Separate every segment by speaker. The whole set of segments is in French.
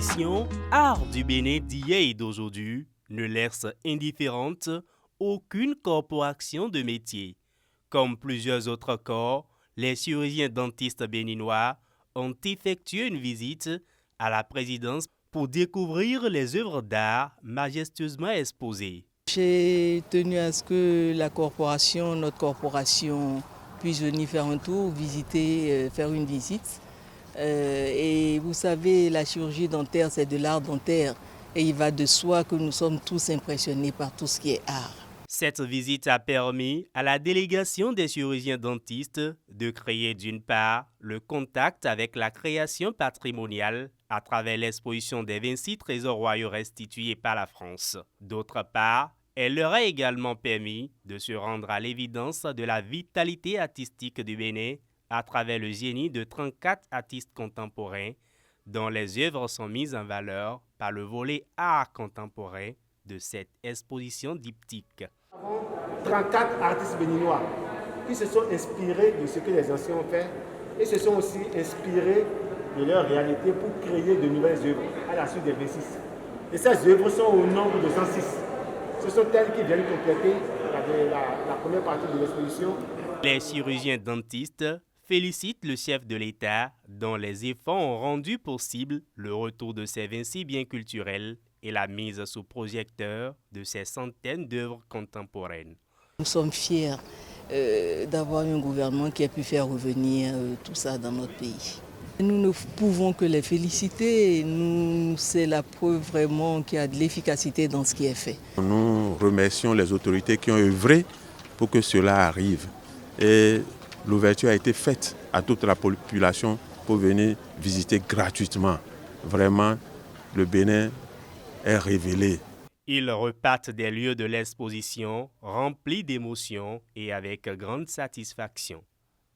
Speaker 1: L'exposition Art du Bénin d'hier et d'aujourd'hui ne laisse indifférente aucune corporation de métier. Comme plusieurs autres corps, les chirurgiens dentistes béninois ont effectué une visite à la présidence pour découvrir les œuvres d'art majestueusement exposées.
Speaker 2: J'ai tenu à ce que notre corporation puisse venir faire un tour, visiter, faire une visite. Et vous savez, la chirurgie dentaire, c'est de l'art dentaire. Et il va de soi que nous sommes tous impressionnés par tout ce qui est art.
Speaker 1: Cette visite a permis à la délégation des chirurgiens dentistes de créer d'une part le contact avec la création patrimoniale à travers l'exposition des 26 trésors royaux restitués par la France. D'autre part, elle leur a également permis de se rendre à l'évidence de la vitalité artistique du Bénin à travers le génie de 34 artistes contemporains dont les œuvres sont mises en valeur par le volet art contemporain de cette exposition diptyque.
Speaker 3: 34 artistes béninois qui se sont inspirés de ce que les anciens ont fait et se sont aussi inspirés de leur réalité pour créer de nouvelles œuvres à la suite des 26. Et ces œuvres sont au nombre de 106. Ce sont elles qui viennent compléter la première partie de l'exposition.
Speaker 1: Les chirurgiens dentistes félicitent le chef de l'État dont les efforts ont rendu possible le retour de ces 26 biens culturels et la mise sous projecteur de ces centaines d'œuvres contemporaines.
Speaker 2: Nous sommes fiers d'avoir un gouvernement qui a pu faire revenir tout ça dans notre pays. Nous ne pouvons que les féliciter. C'est la preuve vraiment qu'il y a de l'efficacité dans ce qui est fait.
Speaker 4: Nous remercions les autorités qui ont œuvré pour que cela arrive. Et l'ouverture a été faite à toute la population pour venir visiter gratuitement. Vraiment, le Bénin est révélé.
Speaker 1: Ils repartent des lieux de l'exposition remplis d'émotions et avec grande satisfaction.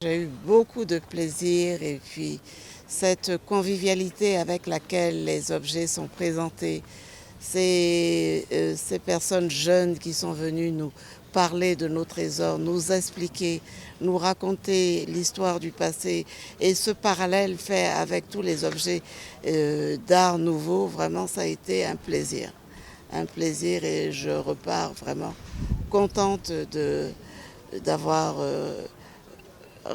Speaker 5: J'ai eu beaucoup de plaisir et puis cette convivialité avec laquelle les objets sont présentés, ces personnes jeunes qui sont venues nous parler de nos trésors, nous expliquer, nous raconter l'histoire du passé et ce parallèle fait avec tous les objets d'art nouveau, vraiment ça a été un plaisir et je repars vraiment contente d'avoir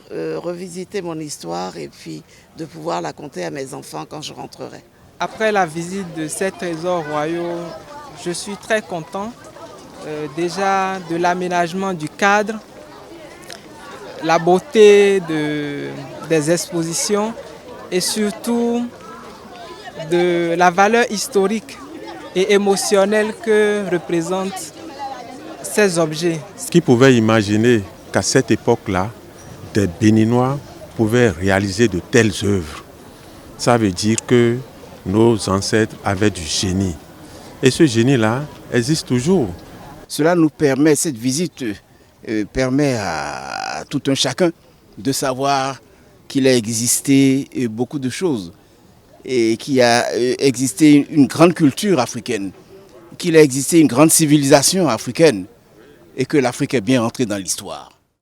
Speaker 5: revisité mon histoire et puis de pouvoir la conter à mes enfants quand je rentrerai.
Speaker 6: Après la visite de ces trésors royaux, je suis très content déjà de l'aménagement du cadre, la beauté des expositions et surtout de la valeur historique et émotionnelle que représentent ces objets.
Speaker 4: Qui pouvait imaginer qu'à cette époque-là, des Béninois pouvaient réaliser de telles œuvres? Ça veut dire que nos ancêtres avaient du génie. Et ce génie-là existe toujours.
Speaker 7: Cela nous permet, cette visite permet à tout un chacun de savoir qu'il a existé beaucoup de choses et qu'il a existé une grande culture africaine, qu'il a existé une grande civilisation africaine et que l'Afrique est bien entrée dans l'histoire.